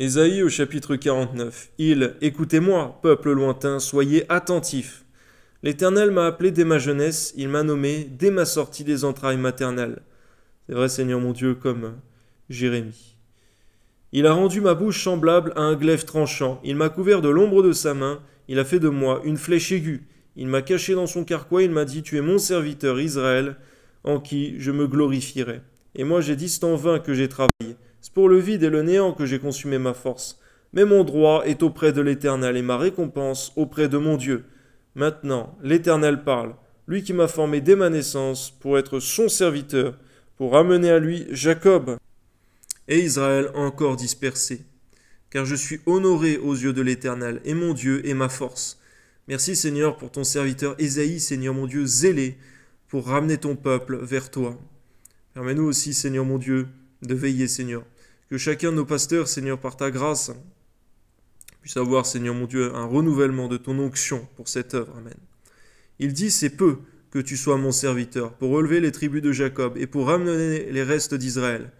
Ésaïe au chapitre 49. Écoutez-moi, peuple lointain, soyez attentifs. L'Éternel m'a appelé dès ma jeunesse, il m'a nommé dès ma sortie des entrailles maternelles. C'est vrai, Seigneur mon Dieu, comme Jérémie. Il a rendu ma bouche semblable à un glaive tranchant, il m'a couvert de l'ombre de sa main, il a fait de moi une flèche aiguë. Il m'a caché dans son carquois, il m'a dit, tu es mon serviteur Israël, en qui je me glorifierai. Et moi j'ai dit, c'est en vain que j'ai travaillé. C'est pour le vide et le néant que j'ai consumé ma force. Mais mon droit est auprès de l'Éternel et ma récompense auprès de mon Dieu. Maintenant, l'Éternel parle, lui qui m'a formé dès ma naissance pour être son serviteur, pour ramener à lui Jacob et Israël encore dispersé. Car je suis honoré aux yeux de l'Éternel, et mon Dieu est ma force. Merci Seigneur pour ton serviteur Ésaïe, Seigneur mon Dieu, zélé pour ramener ton peuple vers toi. Permets-nous aussi, Seigneur mon Dieu, de veiller, Seigneur. Que chacun de nos pasteurs, Seigneur, par ta grâce, puisse avoir, Seigneur mon Dieu, un renouvellement de ton onction pour cette œuvre. Amen. Il dit, c'est peu que tu sois mon serviteur, pour relever les tribus de Jacob et pour ramener les restes d'Israël.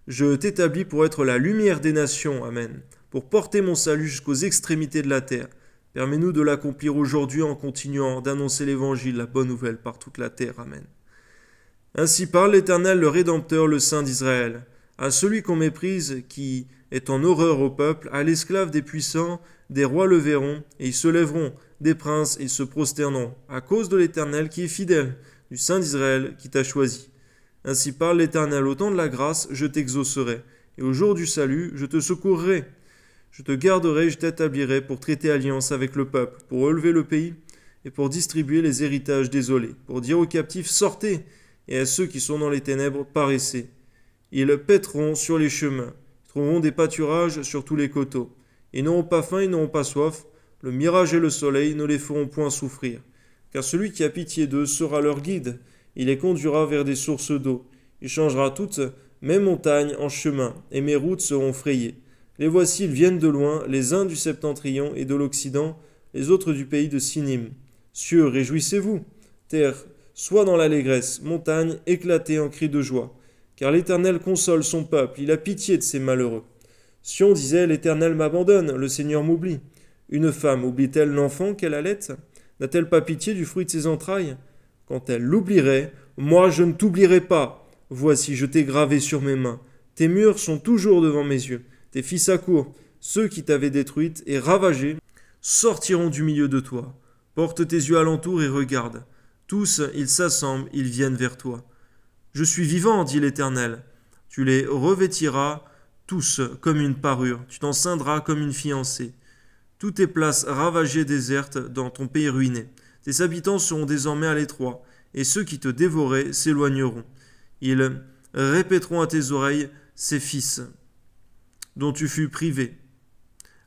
Je t'établis pour être la lumière des nations. Amen. Pour porter mon salut jusqu'aux extrémités de la terre. Permets-nous de l'accomplir aujourd'hui en continuant d'annoncer l'évangile, la bonne nouvelle par toute la terre. Amen. Ainsi parle l'Éternel, le Rédempteur, le Saint d'Israël. À celui qu'on méprise, qui est en horreur au peuple, à l'esclave des puissants, des rois le verront, et ils se lèveront, des princes, et se prosterneront, à cause de l'Éternel qui est fidèle, du Saint d'Israël qui t'a choisi. Ainsi parle l'Éternel, au temps de la grâce, je t'exaucerai, et au jour du salut, je te secourrai. Je te garderai, je t'établirai pour traiter alliance avec le peuple, pour relever le pays, et pour distribuer les héritages désolés, pour dire aux captifs, sortez, et à ceux qui sont dans les ténèbres, paraissez. Ils paîtront sur les chemins, ils trouveront des pâturages sur tous les coteaux. Ils n'auront pas faim, ils n'auront pas soif, le mirage et le soleil ne les feront point souffrir. Car celui qui a pitié d'eux sera leur guide, il les conduira vers des sources d'eau. Il changera toutes mes montagnes en chemin, et mes routes seront frayées. Les voici, ils viennent de loin, les uns du septentrion et de l'occident, les autres du pays de Sinim. Cieux, réjouissez-vous. Terre, sois dans l'allégresse. Montagne, éclatez en cris de joie. Car l'Éternel console son peuple, il a pitié de ses malheureux. Sion disait, l'Éternel m'abandonne, le Seigneur m'oublie. Une femme oublie-t-elle l'enfant qu'elle allait? N'a-t-elle pas pitié du fruit de ses entrailles? Quand elle l'oublierait, moi je ne t'oublierai pas. Voici, je t'ai gravé sur mes mains. Tes murs sont toujours devant mes yeux. Tes fils accourent, ceux qui t'avaient détruite et ravagée, sortiront du milieu de toi. Porte tes yeux alentour et regarde. Tous, ils s'assemblent, ils viennent vers toi. Je suis vivant, dit l'Éternel. Tu les revêtiras tous comme une parure. Tu t'en ceindras comme une fiancée. Toutes tes places ravagées désertes dans ton pays ruiné. Tes habitants seront désormais à l'étroit, et ceux qui te dévoraient s'éloigneront. Ils répéteront à tes oreilles ces fils dont tu fus privé.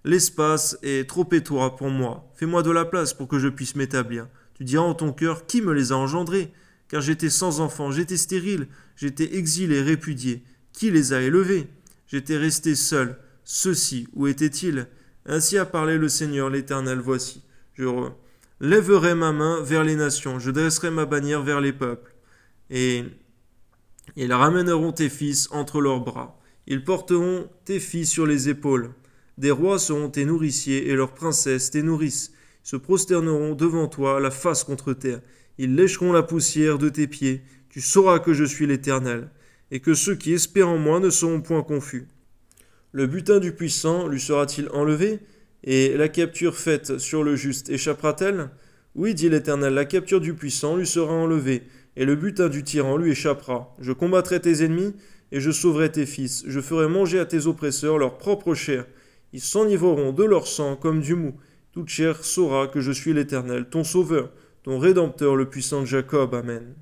L'espace est trop étroit pour moi. Fais-moi de la place pour que je puisse m'établir. Tu diras en ton cœur, qui me les a engendrés? Car j'étais sans enfant, j'étais stérile, j'étais exilé, répudié. Qui les a élevés? J'étais resté seul. Ceux-ci, où étaient-ils? Ainsi a parlé le Seigneur l'Éternel, voici. Je lèverai ma main vers les nations, je dresserai ma bannière vers les peuples. Et ils ramèneront tes fils entre leurs bras. Ils porteront tes filles sur les épaules. Des rois seront tes nourriciers et leurs princesses tes nourrices. Ils se prosterneront devant toi, la face contre terre. Ils lécheront la poussière de tes pieds. Tu sauras que je suis l'Éternel, et que ceux qui espèrent en moi ne seront point confus. Le butin du puissant lui sera-t-il enlevé, et la capture faite sur le juste échappera-t-elle? Oui, dit l'Éternel, la capture du puissant lui sera enlevée, et le butin du tyran lui échappera. Je combattrai tes ennemis, et je sauverai tes fils. Je ferai manger à tes oppresseurs leur propre chair. Ils s'enivreront de leur sang comme du mou. Toute chair saura que je suis l'Éternel, ton sauveur, ton Rédempteur, le puissant de Jacob. Amen.